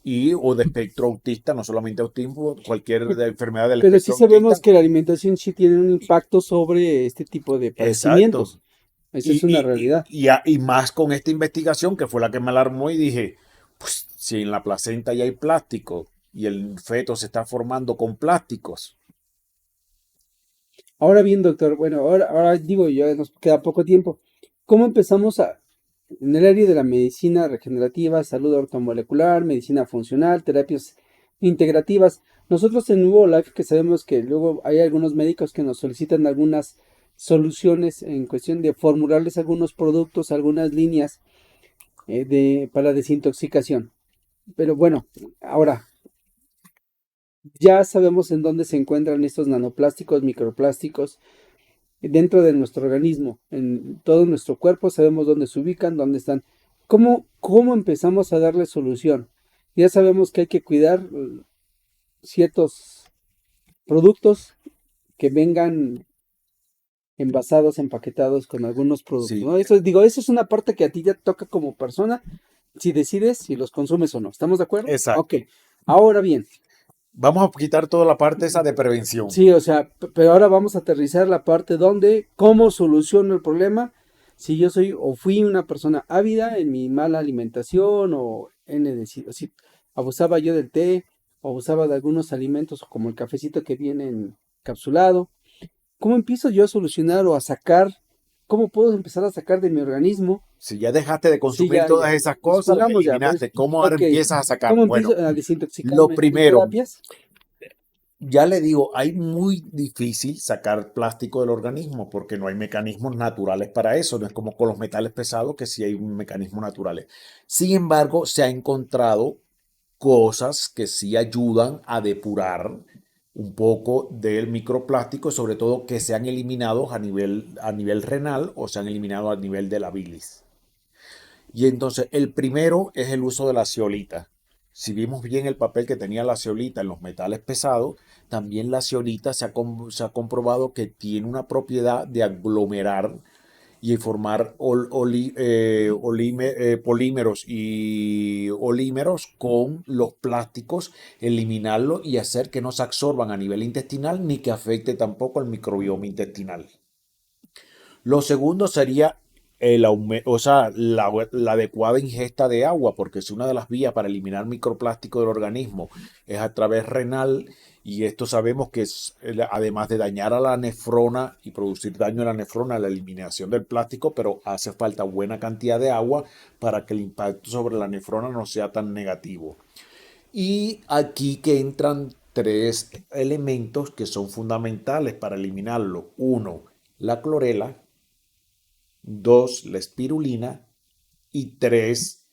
y o de espectro autista, no solamente autismo, cualquier enfermedad del Pero sí espectro autista. sabemos que la alimentación sí tiene un impacto sobre este tipo de Exacto. padecimientos. Esa es Y, una y, realidad. y más con esta investigación que fue la que me alarmó y dije, pues si en la placenta ya hay plástico y el feto se está formando con plásticos. Ahora bien, doctor, bueno, ahora digo, ya nos queda poco tiempo. ¿Cómo empezamos en el área de la medicina regenerativa, salud ortomolecular, medicina funcional, terapias integrativas? Nosotros en Nuevo Life, que sabemos que luego hay algunos médicos que nos solicitan algunas soluciones en cuestión de formularles algunos productos, algunas líneas para desintoxicación. Pero bueno, ahora ya sabemos en dónde se encuentran estos nanoplásticos, microplásticos dentro de nuestro organismo, en todo nuestro cuerpo, sabemos dónde se ubican, dónde están. ¿Cómo empezamos a darle solución? Ya sabemos que hay que cuidar ciertos productos que vengan envasados, empaquetados con algunos productos, Sí, ¿no? Eso, digo, eso es una parte que a ti ya toca como persona, si decides si los consumes o no. ¿Estamos de acuerdo? Ok. exacto. Ahora bien, Vamos a quitar toda la parte esa de prevención. sí, o sea, pero ahora vamos a aterrizar la parte donde, ¿cómo soluciono el problema? Si yo soy o fui una persona ávida en mi mala alimentación o si abusaba yo del té o abusaba de algunos alimentos como el cafecito que viene encapsulado, ¿cómo empiezo yo a solucionar o a sacar? ¿Cómo puedo empezar a sacar de mi organismo? Si ya dejaste de Sí, consumir ya, todas esas cosas, las supongamos ya, pues, eliminaste. ¿Cómo ahora ok, empiezas a sacar? ¿cómo Bueno, empiezo a lo desintoxicarme? ¿Hay primero, terapias? ya le digo, hay muy difícil sacar plástico del organismo porque no hay mecanismos naturales para eso. No es como con los metales pesados que sí hay mecanismos naturales. Sin embargo, se ha encontrado cosas que sí ayudan a depurar un poco del microplástico, sobre todo que se han eliminado a nivel renal o se han eliminado a nivel de la bilis. Y entonces el primero es el uso de la zeolita. Si vimos bien el papel que tenía la zeolita en los metales pesados, también la zeolita se ha comprobado que tiene una propiedad de aglomerar y formar polímeros y olímeros con los plásticos, eliminarlos y hacer que no se absorban a nivel intestinal ni que afecte tampoco al microbioma intestinal. Lo segundo sería o sea, la adecuada ingesta de agua, porque si una de las vías para eliminar microplástico del organismo es a través renal, y esto sabemos que es, además de dañar a la nefrona y producir daño a la nefrona, la eliminación del plástico, pero hace falta buena cantidad de agua para que el impacto sobre la nefrona no sea tan negativo. Y aquí que entran tres elementos que son fundamentales para eliminarlo. Uno, la clorela. Dos, la espirulina. Y tres,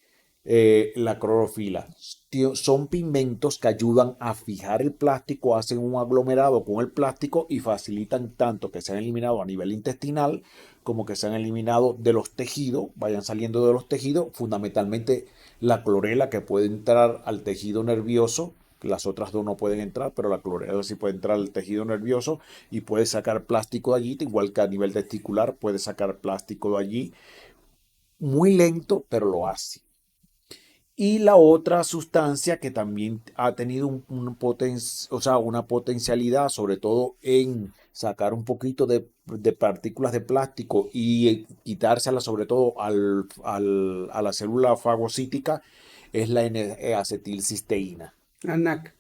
la clorofila. Son pigmentos que ayudan a fijar el plástico, hacen un aglomerado con el plástico y facilitan tanto que sean eliminados a nivel intestinal como que se han eliminado de los tejidos, vayan saliendo de los tejidos, fundamentalmente la clorela que puede entrar al tejido nervioso, las otras dos no pueden entrar, pero la clorela sí puede entrar al tejido nervioso y puede sacar plástico de allí, igual que a nivel testicular puede sacar plástico de allí, muy lento, pero lo hace. Y la otra sustancia que también ha tenido o sea, una potencialidad, sobre todo en sacar un poquito de partículas de plástico y quitárselas sobre todo a la célula fagocítica, es la N-acetilcisteína, ANAC,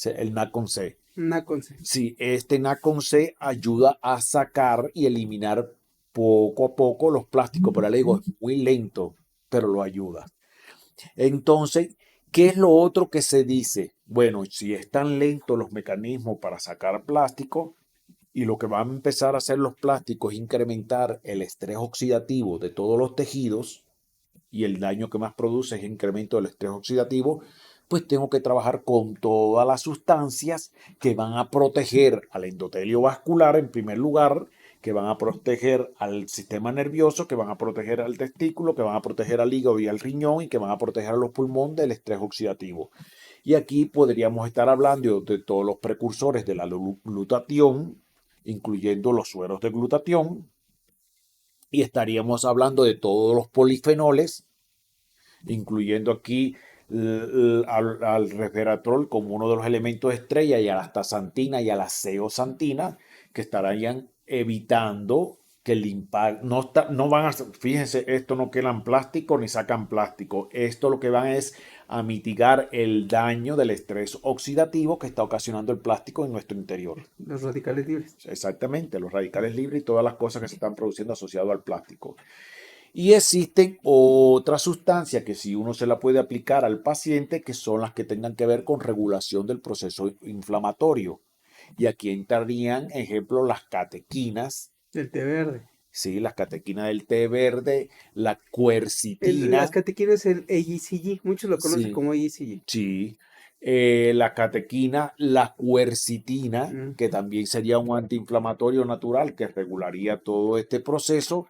el NAC con C. NAC 11. Sí, este NAC con C ayuda a sacar y eliminar poco a poco los plásticos, pero le digo, es muy lento, pero lo ayuda. Entonces, ¿qué es lo otro que se dice? Bueno, si están lentos los mecanismos para sacar plástico y lo que van a empezar a hacer los plásticos es incrementar el estrés oxidativo de todos los tejidos y el daño que más produce es el incremento del estrés oxidativo, pues tengo que trabajar con todas las sustancias que van a proteger al endotelio vascular en primer lugar, que van a proteger al sistema nervioso, que van a proteger al testículo, que van a proteger al hígado y al riñón y que van a proteger a los pulmones del estrés oxidativo. Y aquí podríamos estar hablando de todos los precursores de la glutatión, incluyendo los sueros de glutatión, y estaríamos hablando de todos los polifenoles, incluyendo aquí al resveratrol como uno de los elementos estrella y a la astaxantina y a la zeoxantina, que estarían evitando que el impacto, no van a, fíjense, esto no quedan plástico ni sacan plástico, esto lo que van es a mitigar el daño del estrés oxidativo que está ocasionando el plástico en nuestro interior. Los radicales libres. Exactamente, los radicales libres y todas las cosas que se están produciendo asociadas al plástico. Y existen otras sustancias que si uno se la puede aplicar al paciente, que son las que tengan que ver con regulación del proceso inflamatorio. Y aquí entrarían, ejemplo, las catequinas, El té verde. ¿sí? Las catequinas del té verde, la Las quercitina, catequinas, el AECG. Muchos lo conocen sí, como AECG. sí. La catequina, la quercitina, que también sería un antiinflamatorio natural que regularía todo este proceso,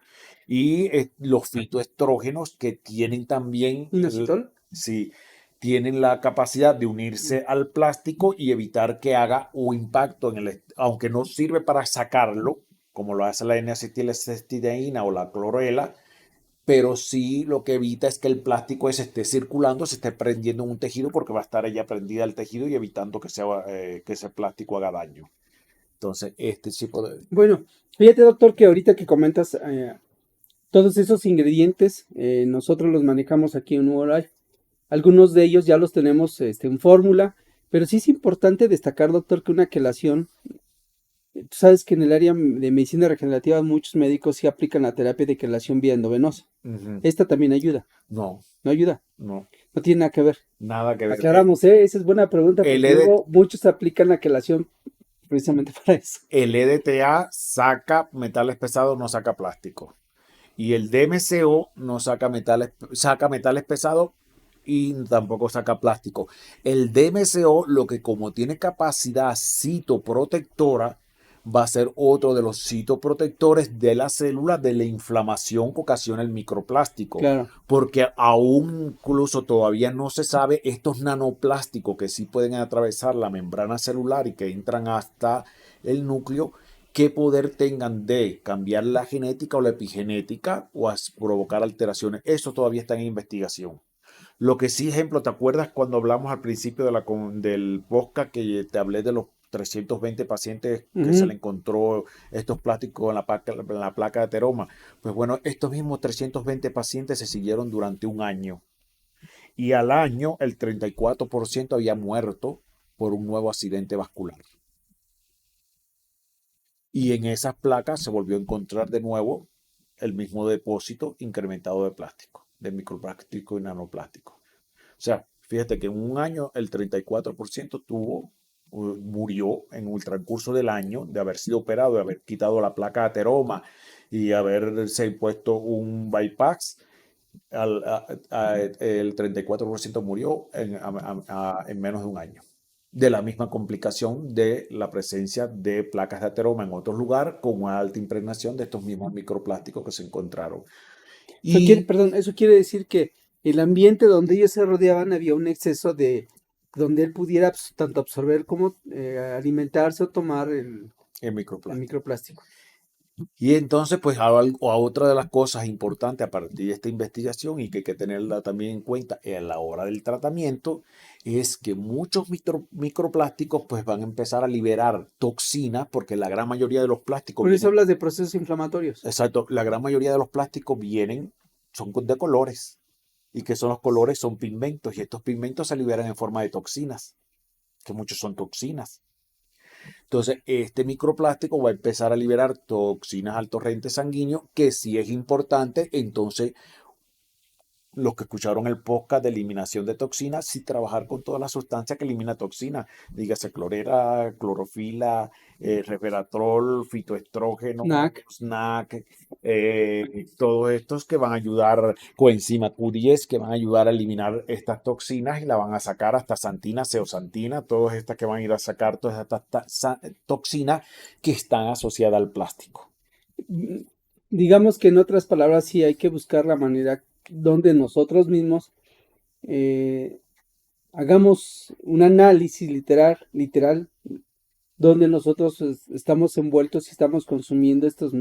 y los fitoestrógenos que tienen también, Inositol. sí, tienen la capacidad de unirse al plástico y evitar que haga un impacto aunque no sirve para sacarlo, como lo hace la N-acetilcisteína o la clorela, pero sí lo que evita es que el plástico ese esté circulando, se esté prendiendo en un tejido porque va a estar ella prendida al tejido y evitando que ese plástico haga daño. Entonces, este tipo de... Bueno, fíjate, doctor, que ahorita que comentas todos esos ingredientes, nosotros los manejamos aquí en Life. Algunos de ellos ya los tenemos en fórmula, pero sí es importante destacar, doctor, que una quelación, tú sabes que en el área de medicina regenerativa muchos médicos sí aplican la terapia de quelación vía endovenosa. Ujú. Esta también ayuda, No, no ayuda, no, no tiene nada que ver. nada que ver. Aclaramos, esa es buena pregunta El, porque ED luego muchos aplican la quelación precisamente para eso. el EDTA saca metales pesados, no saca plástico. Y el DMCO no saca metales pesados y tampoco saca plástico. El DMCO, lo que como tiene capacidad citoprotectora, va a ser otro de los citoprotectores de la célula de la inflamación que ocasiona el microplástico. Claro. Porque aún incluso todavía no se sabe estos nanoplásticos que sí pueden atravesar la membrana celular y que entran hasta el núcleo, qué poder tengan de cambiar la genética o la epigenética o provocar alteraciones. Eso todavía está en investigación. Lo que sí, ejemplo, ¿te acuerdas cuando hablamos al principio del podcast que te hablé de los 320 pacientes que se le encontró estos plásticos en la placa de ateroma? Pues bueno, estos mismos 320 pacientes se siguieron durante un año. Y al año el 34% había muerto por un nuevo accidente vascular. Y en esas placas se volvió a encontrar de nuevo el mismo depósito incrementado de plástico, de microplástico y nanoplástico. O sea, fíjate que en un año el 34% murió en el transcurso del año de haber sido operado, de haber quitado la placa de ateroma y haberse puesto un bypass. El 34% murió en menos de un año. de la misma complicación de la presencia de placas de ateroma en otro lugar con una alta impregnación de estos mismos microplásticos que se encontraron. Y Perdón, eso quiere decir que el ambiente donde ellos se rodeaban había un exceso de donde él pudiera tanto absorber como alimentarse o tomar el el microplástico. microplástico. Y entonces, pues, a otra de las cosas importantes a partir de esta investigación y que hay que tenerla también en cuenta a la hora del tratamiento es que muchos microplásticos, pues, van a empezar a liberar toxinas porque la gran mayoría de los plásticos Por eso vienen, hablas de procesos inflamatorios. exacto, la gran mayoría de los plásticos son de colores. ¿Y que son los colores? Son pigmentos y estos pigmentos se liberan en forma de toxinas, que muchos son toxinas. Entonces, este microplástico va a empezar a liberar toxinas al torrente sanguíneo, que sí es importante. Entonces, los que escucharon el podcast de eliminación de toxinas, sí trabajar con todas las sustancias que elimina toxinas, dígase clorera, clorofila, resveratrol, fitoestrógeno, NAC. SNAC, todos estos que van a ayudar, coenzima Q10, que van a ayudar a eliminar estas toxinas y la van a sacar hasta santina, zeosantina, todas estas que van a ir a sacar todas estas toxinas que están asociadas al plástico. Digamos que en otras palabras, sí hay que buscar la manera donde nosotros mismos eh, hagamos un análisis literal, donde nosotros estamos envueltos y estamos consumiendo estos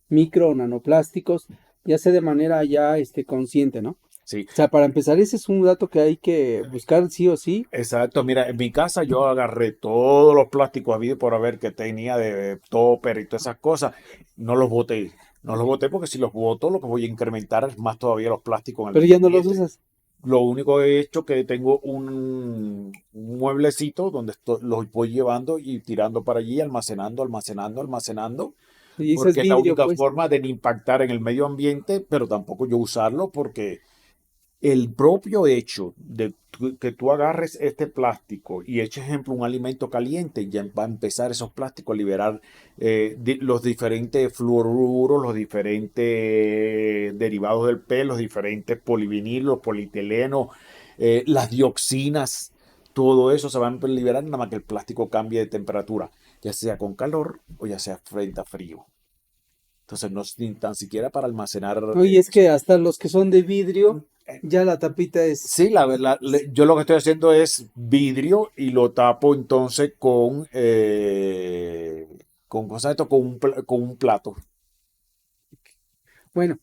micro o nanoplásticos, ya sea de manera ya consciente, ¿no? Sí, O sea, para empezar, ese es un dato que hay que buscar sí o sí. exacto, mira, en mi casa yo agarré todos los plásticos habidos por haber que tenía de topper y todas esas cosas. No los boté. No los boté porque si los boto lo que voy a incrementar es más todavía los plásticos en el Pero medio ya no los ambiente. usas. Lo único que he hecho que tengo un mueblecito donde los voy llevando y tirando para allí, almacenando, Y dices porque es la vidrio, única pues. forma de no impactar en el medio ambiente, pero tampoco yo usarlo porque el propio hecho de que tú agarres este plástico y eches, ejemplo, un alimento caliente, ya va a empezar esos plásticos a liberar los diferentes fluoruros, los diferentes derivados del PE, los diferentes polivinilos, polietileno, las dioxinas, todo eso se va a liberar nada más que el plástico cambie de temperatura, ya sea con calor o ya sea frente a frío. Entonces, no es ni tan siquiera para almacenar. Oye, es que hasta los que son de vidrio, ya la tapita es. Sí, la verdad, yo lo que estoy haciendo es vidrio y lo tapo entonces con cosa de esto, con un plato. Bueno,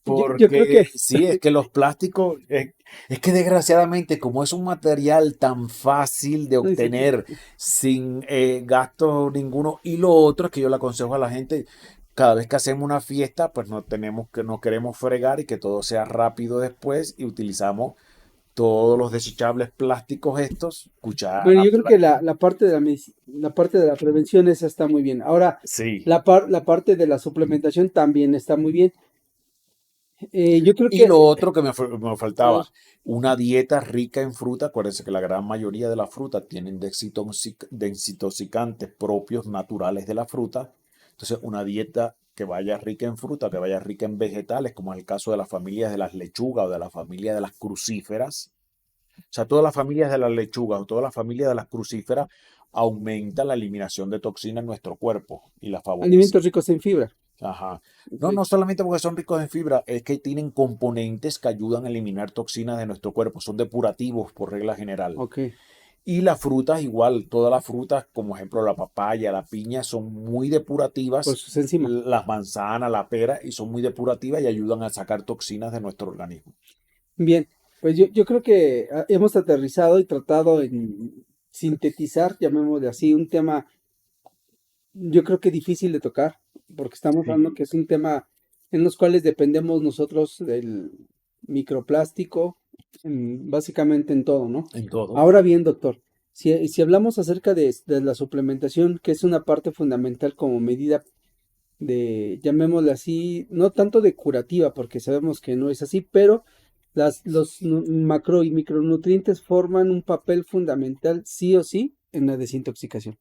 yo creo Porque que. sí, es que los plásticos, es que desgraciadamente como es un material tan fácil de No, obtener sin gasto ninguno, y lo otro es que yo le aconsejo a la gente, cada vez que hacemos una fiesta, pues no queremos fregar y que todo sea rápido después y utilizamos todos los desechables plásticos estos, Bueno, cuchara, yo creo que la parte de la parte de la prevención esa está muy bien. Ahora, sí. la parte de la suplementación también está muy bien. Yo creo Y que, lo otro que me a ver, faltaba, una dieta rica en fruta. Acuérdense que la gran mayoría de las frutas tienen desintoxicantes propios naturales de la fruta. Entonces, una dieta que vaya rica en fruta, que vaya rica en vegetales, como es el caso de las familias de las lechugas o de la familia de las crucíferas. O sea, todas las familias de las lechugas o todas las familias de las crucíferas aumenta la eliminación de toxinas en nuestro cuerpo y la favorece. alimentos ricos en fibra. Ajá. Ok, No, no solamente porque son ricos en fibra, es que tienen componentes que ayudan a eliminar toxinas de nuestro cuerpo, son depurativos por regla general. ok, Y las frutas igual, todas las frutas, como ejemplo la papaya, la piña, son muy por depurativas, sus enzimas. las manzanas, la pera, y son muy depurativas y ayudan a sacar toxinas de nuestro organismo. Bien, pues yo creo que hemos aterrizado y tratado en sintetizar, llamémosle así, un tema, yo creo que difícil de tocar, porque estamos Sí. hablando que es un tema en los cuales dependemos nosotros del microplástico, básicamente en todo, ¿no? En todo. Ahora bien, doctor, si hablamos acerca de la suplementación, que es una parte fundamental como medida de, llamémosle así, no tanto de curativa, porque sabemos que no es así, pero los macro y micronutrientes forman un papel fundamental sí o sí en la desintoxicación,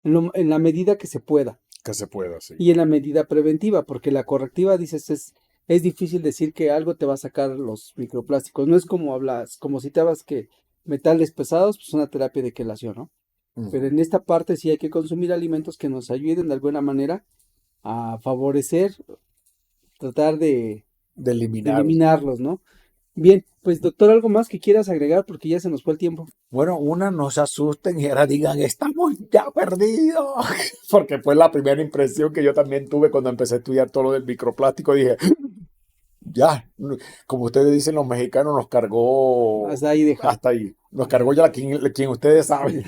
en la medida que se pueda Que se pueda, sí. y en la medida preventiva, porque la correctiva, dices, es difícil decir que algo te va a sacar los microplásticos, no es como hablas, como citabas que metales pesados, pues una terapia de quelación, ¿no? Pero Ujú. en esta parte sí hay que consumir alimentos que nos ayuden de alguna manera a favorecer, tratar De de eliminar. eliminarlos, ¿no? Bien, pues doctor, ¿algo más que quieras agregar? Porque ya se nos fue el tiempo. Bueno, una, no se asusten y ahora digan, estamos ya perdidos. Porque fue la primera impresión que yo también tuve cuando empecé a estudiar todo lo del microplástico. Dije, ya, como ustedes dicen, los mexicanos nos cargó Hasta ahí déjalo. hasta ahí. Nos cargó ya quien ustedes saben.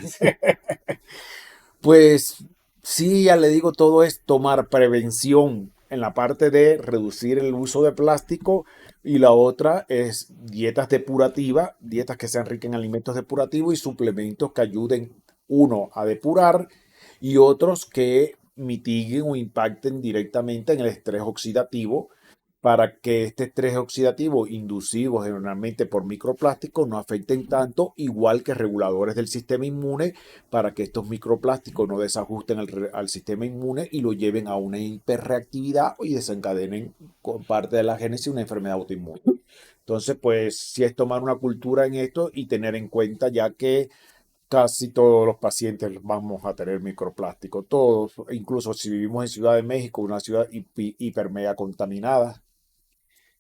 Pues sí, ya le digo, todo es tomar prevención en la parte de reducir el uso de plástico y la otra es dietas depurativas, dietas que sean ricas en alimentos depurativos y suplementos que ayuden, uno, a depurar y otros que mitiguen o impacten directamente en el estrés oxidativo para que este estrés oxidativo inducido generalmente por microplásticos no afecten tanto, igual que reguladores del sistema inmune, para que estos microplásticos no desajusten al sistema inmune y lo lleven a una hiperreactividad y desencadenen con parte de la génesis una enfermedad autoinmune. Entonces, pues sí es tomar una cultura en esto y tener en cuenta ya que casi todos los pacientes vamos a tener microplástico, todos, incluso si vivimos en Ciudad de México, una ciudad hiper mega contaminada,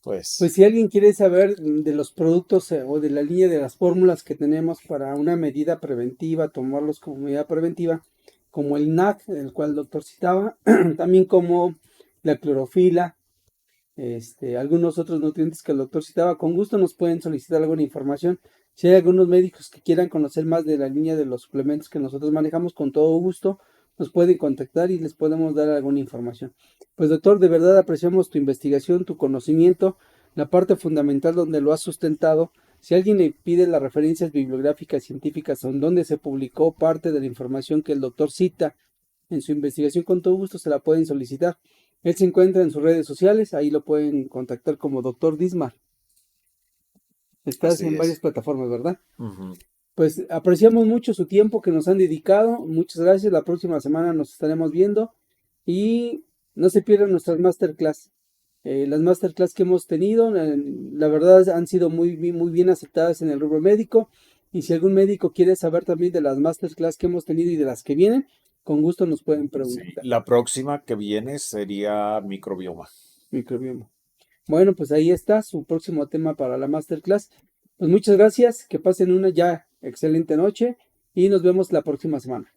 Pues pues si alguien quiere saber de los productos o de la línea de las fórmulas que tenemos para una medida preventiva, tomarlos como medida preventiva, como el NAC, el cual el doctor citaba, también como la clorofila, algunos otros nutrientes que el doctor citaba, con gusto nos pueden solicitar alguna información. Si hay algunos médicos que quieran conocer más de la línea de los suplementos que nosotros manejamos, con todo gusto nos pueden contactar y les podemos dar alguna información. Pues doctor, de verdad apreciamos tu investigación, tu conocimiento, la parte fundamental donde lo has sustentado. Si alguien le pide las referencias bibliográficas científicas en donde se publicó parte de la información que el doctor cita en su investigación, con todo gusto se la pueden solicitar. Él se encuentra en sus redes sociales, ahí lo pueden contactar como Doctor Dismar. Estás así en varias es. plataformas, ¿verdad? Ujú. Pues apreciamos mucho su tiempo que nos han dedicado. Muchas gracias. La próxima semana nos estaremos viendo y no se pierdan nuestras masterclass. Las masterclass que hemos tenido, la verdad han sido muy bien aceptadas en el rubro médico. Y si algún médico quiere saber también de las masterclass que hemos tenido y de las que vienen, con gusto nos pueden Sí, preguntar. la próxima que viene sería microbioma. Microbioma. Bueno, pues ahí está su próximo tema para la masterclass. Pues muchas gracias, que pasen una ya excelente noche y nos vemos la próxima semana.